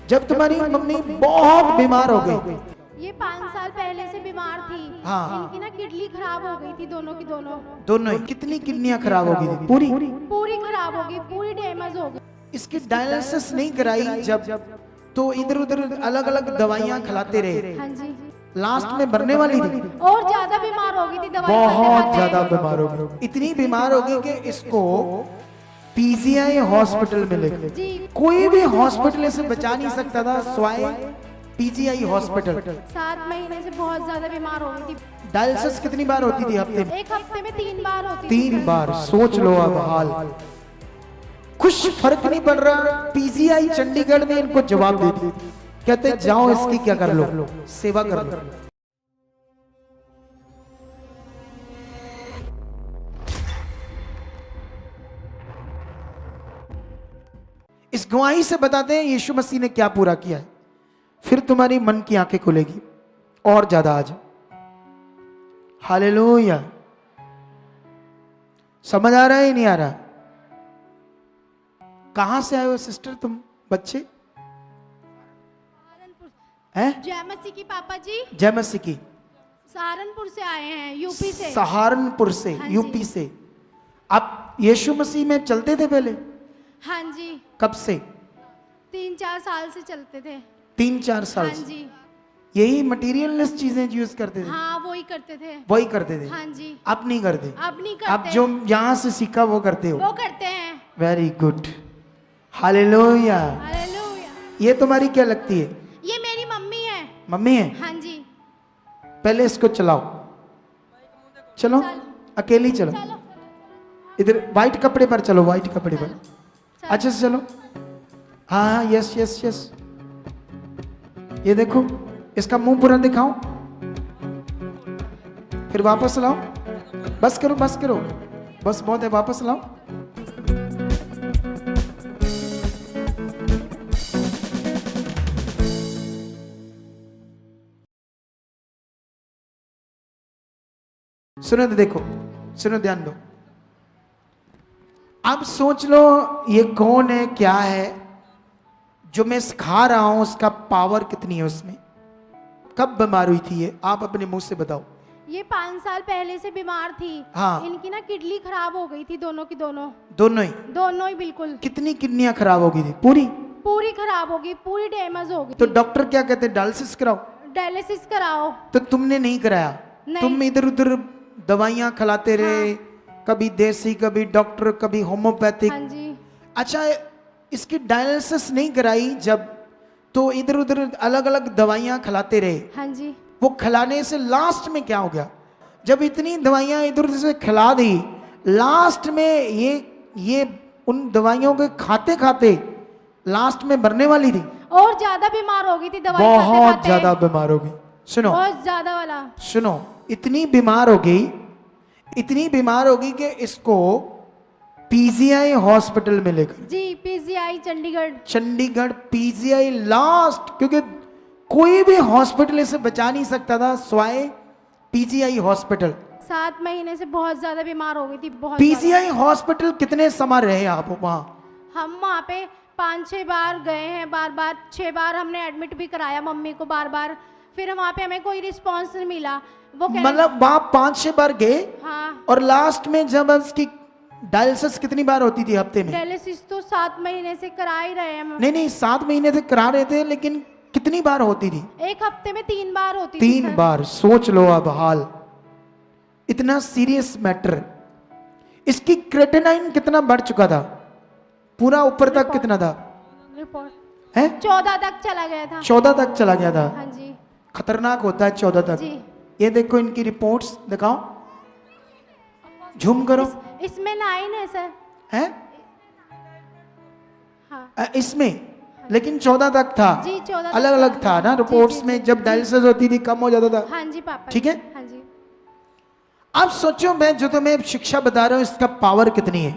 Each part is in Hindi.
जब तुम्हारी मम्मी बहुत बीमार हो गई, ये 5 साल पहले से बीमार थी। हाँ। इनकी ना किडनी खराब हो गई थी, दोनों की दोनों। दोनों ही कितनी किडनियां खराब हो गई थी? पूरी पूरी खराब हो गई, पूरी डैमेज हो गई। इसकी डायलिसिस नहीं कराई जब, तो इधर उधर अलग अलग दवाइयां खिलाते रहे, हाँ जी। लास्ट में मरने वाली थी। और ज्यादा बीमार हो गई थी, दवाई बहुत खाते-खाते। ज्यादा बीमार हो गई, इतनी बीमार हो गई कि इसको पीजीआई हॉस्पिटल में ले गए। जी। कोई भी हॉस्पिटल से बचा नहीं सकता था स्वाय पीजीआई हॉस्पिटल। 7 महीने से बहुत ज्यादा बीमार हो गई थी। डायलिसिस कितनी बार होती थी हफ्ते में? एक हफ्ते में 3 बार होती थी। 3 बार। सोच लो अब हाल। कुछ फर्क नहीं पड़ रहा। पीजीआई चंडीगढ़ ने इनको जवाब दे दिया, कहते जाओ इसकी क्या कर लो, सेवा कर लो। इस गवाही से बताते हैं यीशु मसीह ने क्या पूरा किया है, फिर तुम्हारी मन की आंखें खुलेगी और ज्यादा आज। हालेलुया। समझ आ रहा है नहीं आ रहा? कहां से आए हो सिस्टर तुम? बच्चे हैं? जय मसीह की पापा जी। जय मसीह की। सहारनपुर से आए हैं, यूपी से। सहारनपुर से, हाँ यूपी जी। से। आप यीशु मसीह में चलते थे पहले? हाँ जी। कब से? 3-4 साल से चलते थे। 3-4 साल हाँ से। जी। यही मटीरियललेस चीजें यूज करते थे? हाँ, वही करते थे। वही करते थे? हाँ जी। आप नहीं करते? अब नहीं करते। आप जो यहाँ से सीखा वो करते हो? वो करते हैं। Very good. हालेलुया। हालेलुया। ये तुम्हारी क्या लगती है? ये मेरी मम्मी है। मम्मी है? हाँ जी। पहले इसको चलाओ। चलो, चलो। अकेली चलो। चलो इधर व्हाइट कपड़े पर चलो, व्हाइट कपड़े पर। चलो। अच्छा से चलो। हाँ हाँ, यस यस यस। ये देखो, इसका मुंह पूरा दिखाओ, फिर वापस लाओ। बस करो बस करो, बस बहुत है, वापस लाओ। सुनो तो, देखो सुनो, ध्यान दो। अब सोच लो ये कौन है, क्या है जो मैं सिखा रहा हूं, उसका पावर कितनी है उसमें। कब बीमार हुई थी ये? आप अपने मुंह से बताओ। ये 5 साल पहले से बीमार थी। हाँ। इनकी ना किडनी खराब हो गई थी, दोनों की दोनों। दोनों ही? दोनों ही बिल्कुल। कितनी किडनियां खराब हो गई थी? पूरी? पूरी खराब हो गई, पूरी डैमेज हो गई। तो डॉक्टर क्या कहते हैं? डायलिसिस कराओ। डायलिसिस कराओ। तो तुमने नहीं कराया? नहीं। तुम इधर उधर दवाइयां खिलाते रहे, कभी देसी, कभी डॉक्टर, कभी होम्योपैथिक। हाँ जी। अच्छा, इसकी डायलिसिस नहीं कराई जब, तो इधर उधर अलग अलग दवाइयां खिलाते रहे। हाँ जी। वो खिलाने से लास्ट में क्या हो गया? जब इतनी दवाइयां इधर उधर से खिला दी, लास्ट में ये उन दवाइयों के खाते खाते लास्ट में मरने वाली थी। और ज्यादा बीमार हो गई थी, दवाई बहुत खाते-खाते। ज्यादा बीमार हो गई। सुनो, बहुत ज्यादा वाला। सुनो, इतनी बीमार हो गई, इतनी बीमार हो गई कि इसको पीजीआई हॉस्पिटल में लेकर, जी, PGI Chandigarh. Chandigarh PGI last, क्योंकि कोई भी हॉस्पिटल इसे बचा नहीं सकता था स्वाय पीजीआई हॉस्पिटल। 7 महीने से बहुत ज्यादा बीमार हो गई थी, बहुत पीजीआई हॉस्पिटल कितने समय रहे आप वहां? ज्यादा। हम वहाँ पे 5-6 बार गए हैं, बार बार 6 बार हमने एडमिट भी कराया मम्मी को, बार बार। फिर वहाँ पे हमें कोई रिस्पॉन्स नहीं मिला। वो मतलब वहां 5-6 बार गए, हाँ। और लास्ट में जब उसकी डायलिसिस कितनी बार होती थी हफ्ते में? डायलिसिस तो 7 महीने से करा ही रहे हैं हम। नहीं, 7 महीने से करा रहे थे, लेकिन कितनी बार होती थी? एक हफ्ते में 3 बार होती थी। 3 बार। सोच लो अब हाल। इतना सीरियस मैटर। इसकी क्रेटिनाइन कितना बढ़ चुका था? पूरा ऊपर तक कितना था? रिपोर्ट है 14 तक चला गया था। 14 तक चला गया था। हाँ जी। खतरनाक होता है 14 तक। जी। ये देखो इनकी रिपोर्ट्स दिखाओ, झूम करो। इसमें 9 है सर। है हाँ इसमें, लेकिन 14 तक था। जी, 14 अलग अलग था ना रिपोर्ट्स में। जब डायलिसिस होती थी कम हो जाता था। हाँ जी पापा। ठीक है? हाँ जी। अब सोचो, मैं जो तुम्हें शिक्षा बता रहा हूं इसका पावर कितनी है।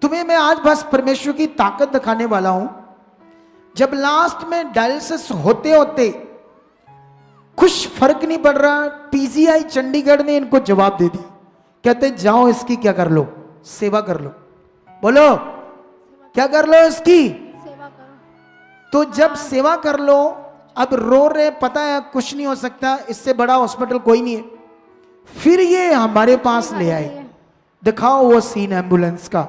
तुम्हें मैं आज बस परमेश्वर की ताकत दिखाने वाला हूं। जब लास्ट में डायलिसिस होते होते कुछ फर्क नहीं पड़ रहा, पीजीआई चंडीगढ़ ने इनको जवाब दे दिया, कहते जाओ इसकी क्या कर लो, सेवा कर लो। बोलो क्या कर लो? इसकी सेवा करो। तो जब सेवा कर लो, अब रो रहे, पता है कुछ नहीं हो सकता, इससे बड़ा हॉस्पिटल कोई नहीं है, फिर ये हमारे पास ले आए। दिखाओ वो सीन एम्बुलेंस का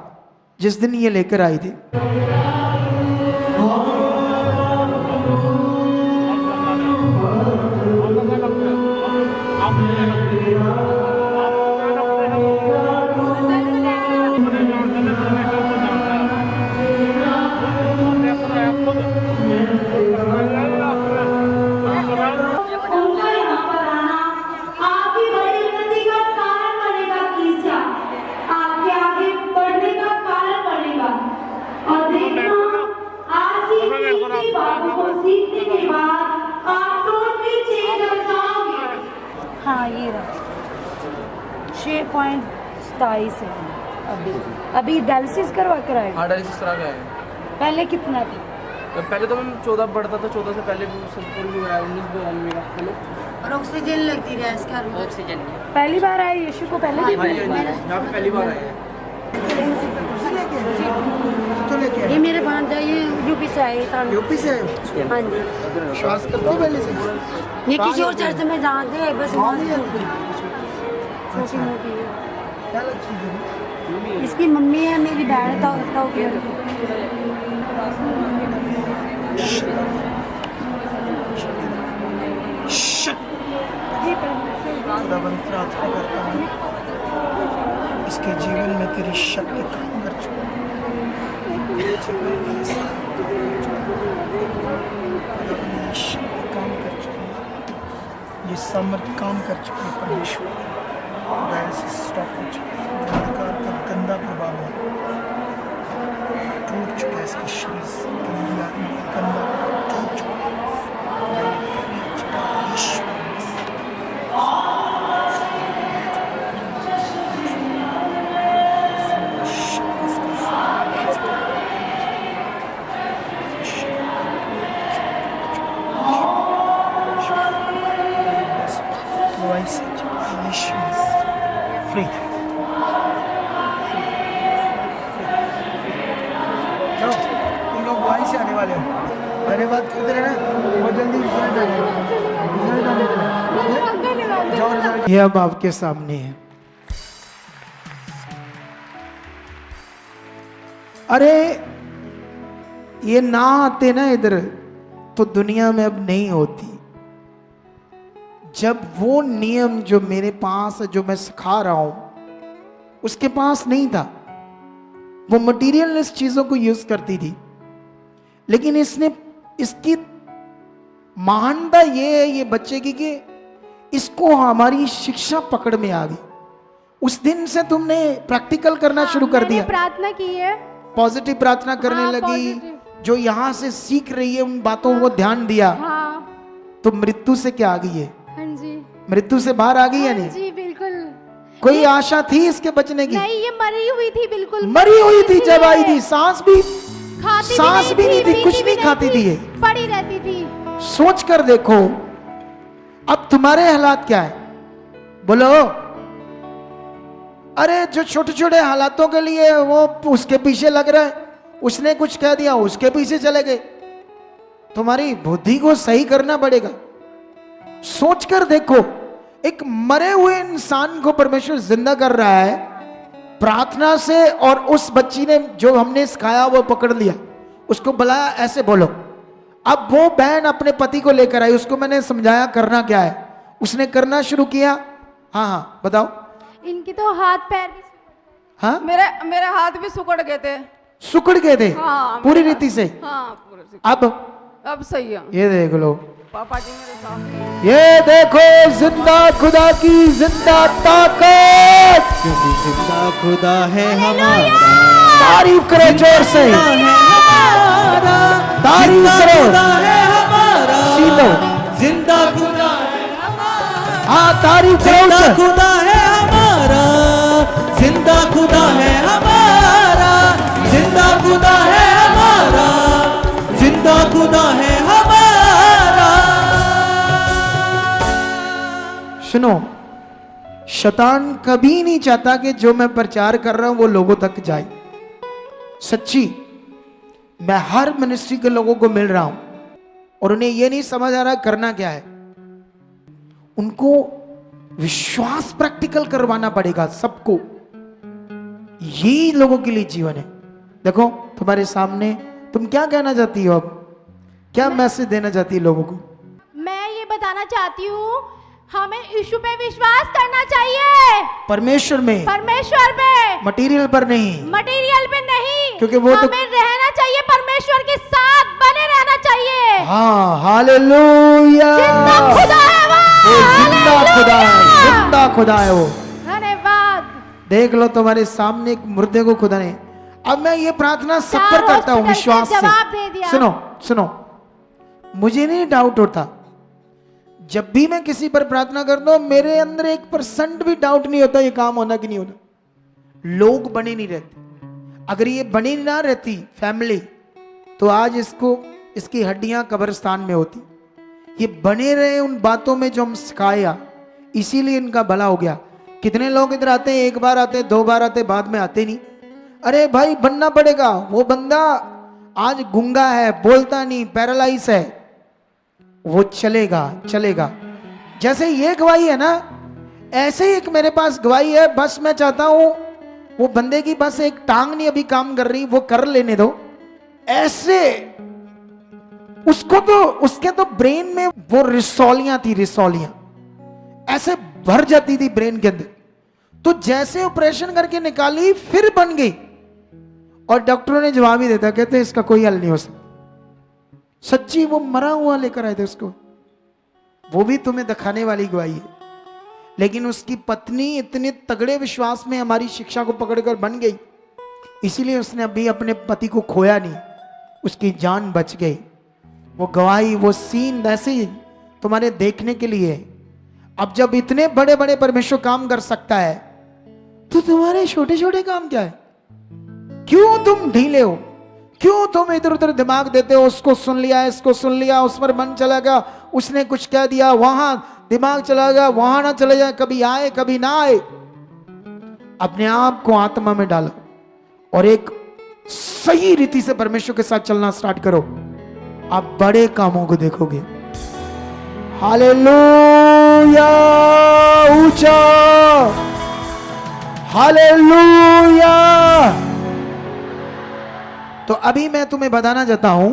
जिस दिन ये लेकर आई थी। हाँ ये रहा 6.27 है अभी। अभी डायलिसिस करवा कर आए? हाँ डायलिसिस करा के आए। पहले कितना था? तो पहले तो मैम 14 बढ़ता था, 14 से पहले सब पूरी हुआ है 19 मेरा। हेलो और ऑक्सीजन लगती है इसका ऑक्सीजन पहली बार आए यशु को? पहले भी यहाँ पे पहली बार आए हैं। तो लेके ये मेरे भांजा ये यूपी से आए हैं। यूपी से आए हो? हाँ जी। श्वास करते हो पहले से? ये किसी और चर्च में जाते हैं बस वहाँ से छोटी मोटी है। क्या लगती है? इसकी मम्मी है, मेरी बहन ताऊ की लड़की। प्रार्थना करता हूँ इसके जीवन में तेरी शक्ति काम कर चुकी है। शक्ति काम कर चुकी है, ये सामर्थ्य काम कर चुकी है परमेश्वर। डायलिसिस स्टॉप हो चुकी है, अंधकार का गंदा प्रभाव है टूट चुका है, इसके शरीर से गंदी आत्मा का गंदा प्रभाव टूट चुका है। फ्री जाओ, तुम लोग वहीं से आने वाले हो, मेरे बात करते रहना, बहुत जल्दी रिजल्ट आ जाएगा। ये अब आपके सामने है। अरे ये ना आते ना इधर तो दुनिया में अब नहीं होती। जब वो नियम जो मेरे पास है, जो मैं सिखा रहा हूं, उसके पास नहीं था, वो मटीरियलिस्ट चीजों को यूज करती थी, लेकिन इसने इसकी महानता ये है ये बच्चे की कि इसको हमारी शिक्षा पकड़ में आ गई। उस दिन से तुमने प्रैक्टिकल करना शुरू कर दिया, प्रार्थना की है, पॉजिटिव प्रार्थना करने हाँ, लगी, positive। जो यहां से सीख रही है उन बातों को ध्यान दिया, हाँ तो मृत्यु से क्या आ गई है? हाँ जी, मृत्यु से बाहर आ गई या नहीं? जी बिल्कुल। कोई आशा थी इसके बचने की? नहीं, ये मरी हुई थी, बिल्कुल मरी हुई थी जब आई थी, सांस भी खाती भी नहीं थी, कुछ नहीं खाती थी ये, पड़ी रहती थी। सोच कर देखो अब तुम्हारे हालात क्या है, बोलो। अरे जो छोटे छोटे हालातों के लिए वो उसके पीछे लग रहा है, उसने कुछ कह दिया उसके पीछे चले गए। तुम्हारी बुद्धि को सही करना पड़ेगा। सोच कर देखो, एक मरे हुए इंसान को परमेश्वर जिंदा कर रहा है प्रार्थना से, और उस बच्ची ने जो हमने सिखाया वो पकड़ लिया, उसको बुलाया, ऐसे बोलो। अब वो बहन अपने पति को लेकर आई, उसको मैंने समझाया करना क्या है, उसने करना शुरू किया। हाँ हाँ बताओ। इनकी तो हाथ पैर भी, हाँ मेरे हाथ भी सुकड़ गए थे। सुकड़ गए थे? हाँ, पूरी रीति से? हाँ पूरे से। अब सही है। ये देख लो, पापा जी मेरे साथ। ये देखो जिंदा खुदा की जिंदा ताकत, क्योंकि जिंदा खुदा है हमारा, तारीफ करो जोर से, तारीफ करो, सीलो, जिंदा खुदा है हमारा, हाँ तारीफ करो, जिंदा खुदा है हमारा, जिंदा खुदा है हमारा, जिंदा खुदा है हमारा, जिंदा खुदा है हमारा। सुनो, शैतान कभी नहीं चाहता कि जो मैं प्रचार कर रहा हूं वो लोगों तक जाए। सच्ची, मैं हर मिनिस्ट्री के लोगों को मिल रहा हूं और उन्हें यह नहीं समझ आ रहा करना क्या है। उनको विश्वास प्रैक्टिकल करवाना पड़ेगा सबको। यही लोगों के लिए जीवन है। देखो तुम्हारे सामने, तुम क्या कहना चाहती हो? अब क्या मैसेज देना चाहती है लोगों को? मैं ये बताना चाहती हूँ, हमें यीशु पे विश्वास करना चाहिए, परमेश्वर में, परमेश्वर पे, मटेरियल पर नहीं, मटेरियल पे नहीं, क्योंकि वो तो हमें रहना चाहिए परमेश्वर के साथ, बने रहना चाहिए। हाँ, हालेलुया। जिंदा खुदा है वो, जिंदा खुदा है, जिंदा खुदा है वो। धन्यवाद। देख लो तुम्हारे सामने एक मुर्दे को खुदा ने। अब मैं ये प्रार्थना सब पर चार करता हूँ हॉस्पिटल विश्वास से जवाब दे से। दिया। सुनो सुनो, मुझे नहीं डाउट होता। जब भी मैं किसी पर प्रार्थना करता हूं, मेरे अंदर 1% भी डाउट नहीं होता ये काम होना कि नहीं होना। लोग बने नहीं रहते। अगर ये बनी ना रहती फैमिली, तो आज इसको, इसकी हड्डियां कब्रिस्तान में होती। ये बने रहे उन बातों में जो हम सिखाया, इसीलिए इनका भला हो गया। कितने लोग इधर आते हैं, एक बार आते, 2 बार आते, बाद में आते नहीं। अरे भाई बनना पड़ेगा। वो बंदा आज गूंगा है, बोलता नहीं, पैरालाइज है, वो चलेगा चलेगा। जैसे ये गवाही है ना, ऐसे ही एक मेरे पास गवाही है। बस मैं चाहता हूं वो बंदे की बस एक टांग नहीं अभी काम कर रही, वो कर लेने दो। ऐसे उसको तो, उसके तो ब्रेन में वो रिसौलियां थी, रिसौलियां ऐसे भर जाती थी ब्रेन के अंदर। तो जैसे ऑपरेशन करके निकाली, फिर बन गई। और डॉक्टरों ने जवाब ही देता, कहते इसका कोई हल नहीं हो सकता। सच्ची वो मरा हुआ लेकर आए थे उसको। वो भी तुम्हें दिखाने वाली गवाही है। लेकिन उसकी पत्नी इतने तगड़े विश्वास में हमारी शिक्षा को पकड़कर बन गई, इसीलिए उसने अभी अपने पति को खोया नहीं, उसकी जान बच गई। वो गवाही, वो सीन ऐसे ही तुम्हारे देखने के लिए है। अब जब इतने बड़े बड़े परमेश्वर काम कर सकता है, तो तुम्हारे छोटे छोटे काम क्या है? क्यों तुम ढीले हो? क्यों तुम इधर उधर दिमाग देते हो? उसको सुन लिया, इसको सुन लिया, उस पर मन चला गया, उसने कुछ कह दिया, वहां दिमाग चला गया, वहां ना चले जाए, कभी आए कभी ना आए। अपने आप को आत्मा में डालो और एक सही रीति से परमेश्वर के साथ चलना स्टार्ट करो। आप बड़े कामों को देखोगे। हालेलुया, ऊंचा हालेलुया। तो अभी मैं तुम्हें बताना चाहता हूं,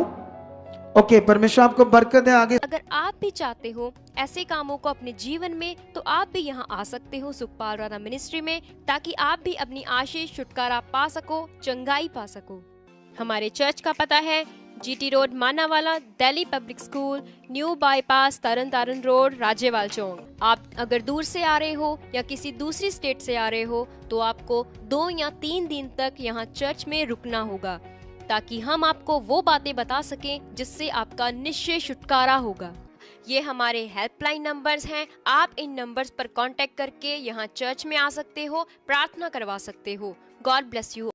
ओके, परमेश्वर आपको बरकत है। आगे अगर आप भी चाहते हो ऐसे कामों को अपने जीवन में, तो आप भी यहाँ आ सकते हो सुखपाल राणा मिनिस्ट्री में, ताकि आप भी अपनी आशीष, छुटकारा पा सको, चंगाई पा सको। हमारे चर्च का पता है GT road Manawala, Delhi public school, new bypass, Tarn Taran road, Rajewal chowk. आप अगर दूर से आ रहे हो या किसी दूसरी स्टेट से आ रहे हो, तो आपको 2 या 3 दिन तक यहाँ चर्च में रुकना होगा, ताकि हम आपको वो बातें बता सकें जिससे आपका निश्चय छुटकारा होगा। ये हमारे हेल्पलाइन नंबर्स हैं। आप इन नंबर्स पर कांटेक्ट करके यहाँ चर्च में आ सकते हो, प्रार्थना करवा सकते हो। God bless you.